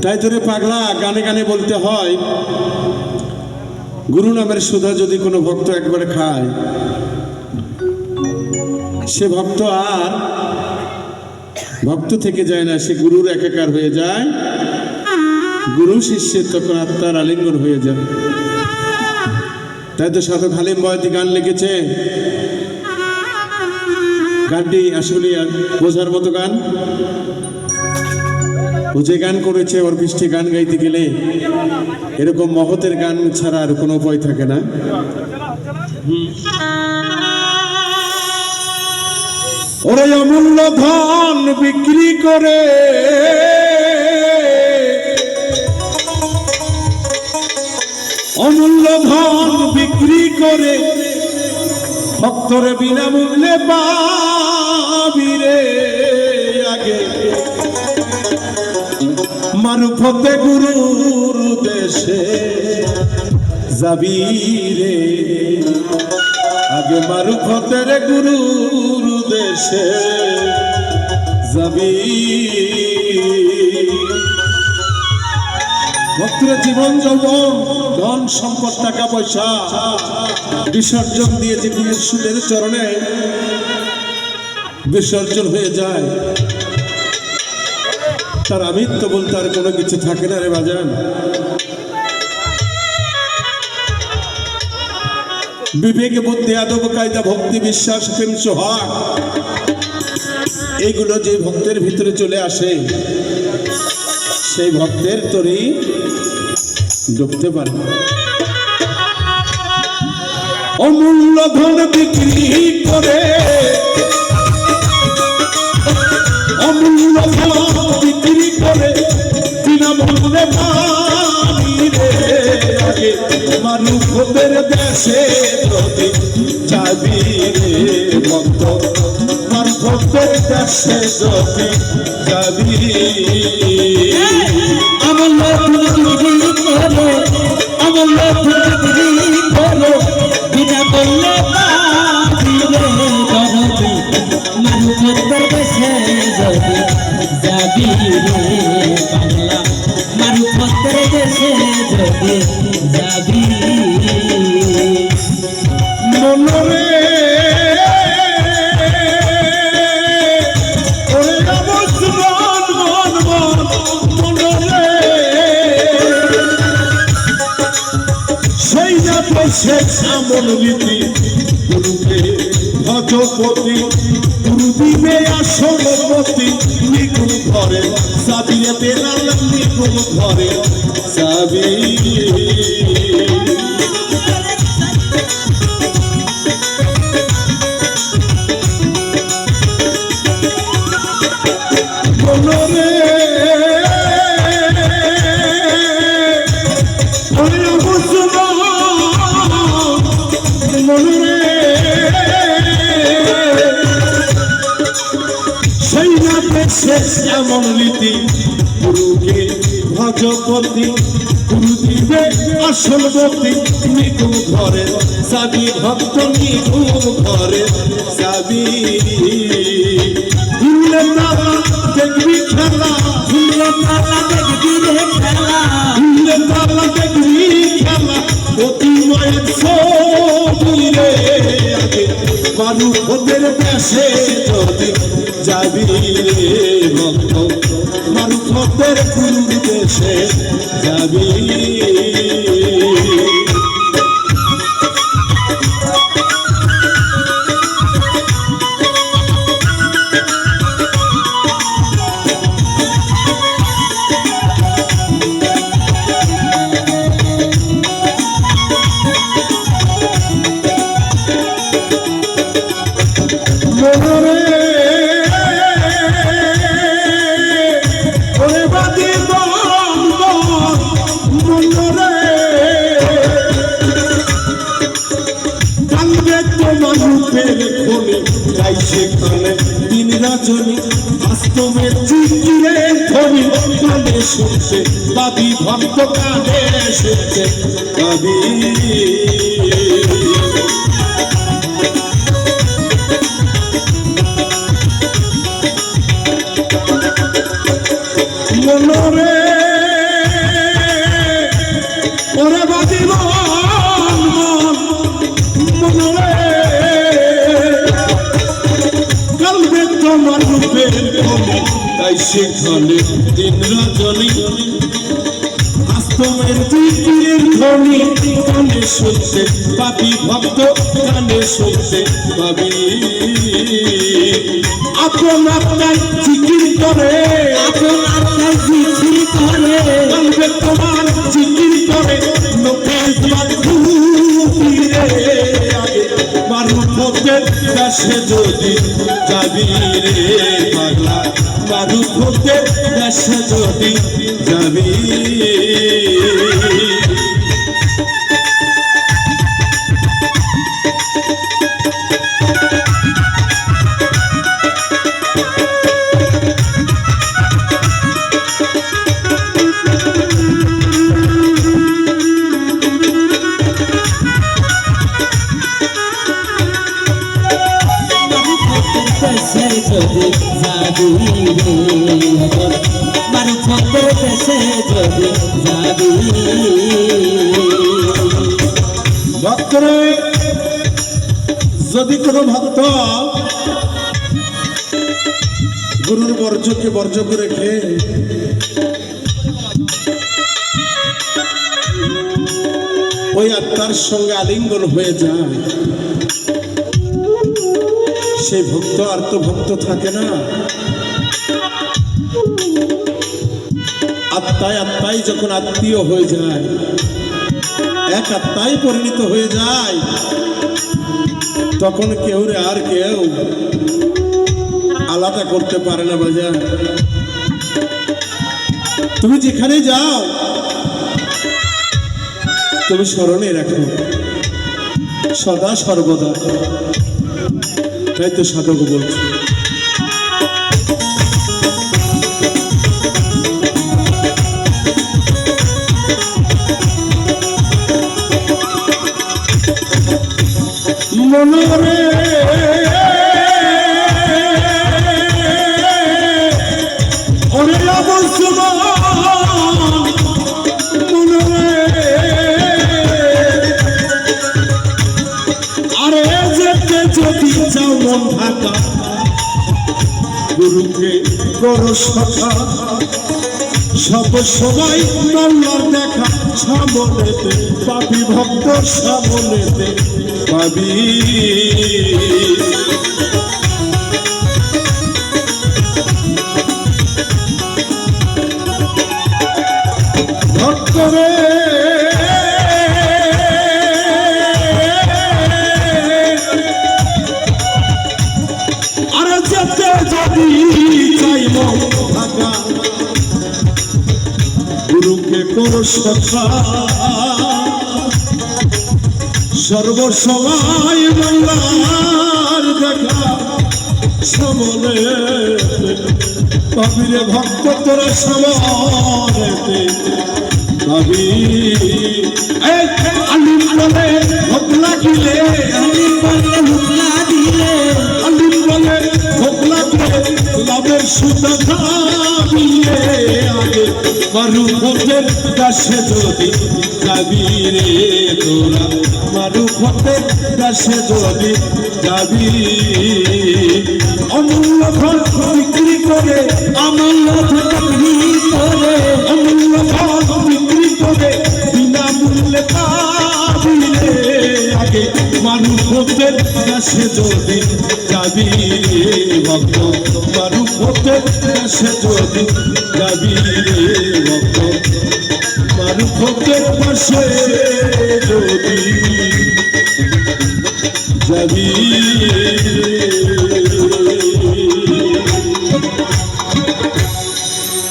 তাই ধরে পাগলা গানে গানে বলতে হয়, গুরু নামের সুধা যদি কোনো ভক্ত একবার খায়, সে ভক্ত আর ভক্ত থেকে যায় না, সে গুরুর একাকার হয়ে যায়। গুরু শিষ্যের তখন আত্মার আলিঙ্গন হয়ে যায়। তাই তো সাধক হালিম বয়াতি গান লিখেছে। গানটি আসলে বোঝার মতো গান। বুঝে গান করেছে, ওর পৃষ্ঠে গান গাইতে গেলে এরকম মহতের গান ছাড়া আর কোনো উপায় থাকে না। ওরা অমূল্য ধন বিক্রি করে অমূল্য ধন বিক্রি করে ভক্তরে বিনামূল্যে পাবি রে। আগে মারুফতে গুরুর দেশে যাবি রে, আগে মারুফতের গুরুর দেশে যাবি। ভক্তের জীবন যৌবন ধন সম্পদ টাকা পয়সা বিসর্জন দিয়ে যে গুরুর সুদের চরণে বিসর্জন হয়ে যায়, তার আমিত্ব বলতে আর কোনো কিছু থাকে না রে বাজান। বিবেক বুদ্ধি আদব কায়দা ভক্তি বিশ্বাস প্রেম সোহাগ এইগুলো যে ভক্তের ভিতরে চলে আসে, সেই ভক্তের তরি ডুবতে পারে। অমূল্য ধন বিক্রি করে অমূল্য ধন বিক্রি করে বিনামূল্যে পাবি রে। আগে মারুফতের দেশে যদি যাবি রে ভক্ত, মারুফতের দেশে যদি যাবি। অমূল্য ধন বিক্রি করে অমূল্য ধন বিক্রি করে বিনামূল্যে পাবি রে। মারুফতের দেশে যদি যাবি রে বাংলা, মারুফতের দেশে যদি যাবি। মনরে ওরে অবসরণ মন মন মনরে সেই না পেছে আমল রীতি গুরুকে ভজপতি গুরু দিবে আসলপতি। নিগুণ ঘরে সাবিয়ে বেলাল নিগুণ ঘরে সাবি। মনরে ওরে অবসরণ মনরে সেই না পেছে এমন রীতি গুরুকে ভজপতি গুরু দিবে আসলপতি। নিগুণ ঘরে সাবি ভক্ত নিগুণ ঘরে সাবি। ভুললে তারা দেখবি খেলা, ভুললে তারা দেখবি রে খেলা, ভুললে তারা দেখবি খেলা প্রতিময়ের ছবি রে। আগে মারুফতের দেশে যদি যাবি রে ভক্ত, মারুফতের গুরুর দেশে যাবি। সেখানে দিন রাজনী বাস্তবের চিকিরে ধরি কানে শুনছে পাবি ভক্ত কানে শুনছে পাবি। মনরে সেখানে দিন রজনী আস্তমের জিকিরের ধ্বনি কানে শুনতে পাবি ভক্ত, কানে শুনতে পাবি। আপন আপনার জিকির করে, আপন আপনার জিকির করে, বলবে তোমার জিকির করে লোকের মারুফতের কাছে যদি যাবি রে পাগলা, মারুফতের কাছে যদি যাবি। যদি যাবি মারুফতের দেশে যদি যাবি। ভক্তরে যদি কোনো ভক্ত গুরুর বর্জকে বর্জ করে খেয়ে ওই আত্মার সঙ্গে আলিঙ্গন হয়ে যায়, সেই ভক্ত আর তো ভক্ত থাকে না। আত্মায় আত্মায় যখন আত্মীয় হয়ে যায়, এক আত্মায় পরিণত হয়ে যায়, তখন কেউ রে আর কেউ আলাদা করতে পারে না বাজার। তুমি যেখানে যাও তুমি স্মরণে রাখো সদা সর্বদা। তাই তো সাধক বলছে মনোরে ওরে অবসর মনোরে আরে যেতে যদি যাও মন ঢাকা, গুরুকে করো সখা, সব সময় আল্লাহর দেখা সামনেতে পাবি ভক্ত, সামনেতে পাবি। ভক্তরে আর যেতে যদি চাই মন ঢাকা, গুরুকে করো সখা, সর্বসময় আল্লাহর দেখা সামনে পাবি রে ভক্ত, তোরা সামনেতে পাবি। আলিম বলে ভোগ লাগিলে, আলিম বলে ভোগ লাগিলে, আলিম বলে ভোগ লাগলে লাভের সুতা খাবিলে। আগে মারুফতের কাছে যদি যাবি রে তোরা, মারুফতের কাছে যদি যাবি। অমূল্য ফল বিক্রি করে, অমূল্য বিক্রি করে, অমূল্য ফল বিক্রি করে বিনামূল্যে পাবি রে। আগে মারুফতের কাছে যদি যাবি রে ভক্ত, মারুফতের কাছে যদি যাবি রে ভক্ত, মারুফতের পাশে যদি যাবি।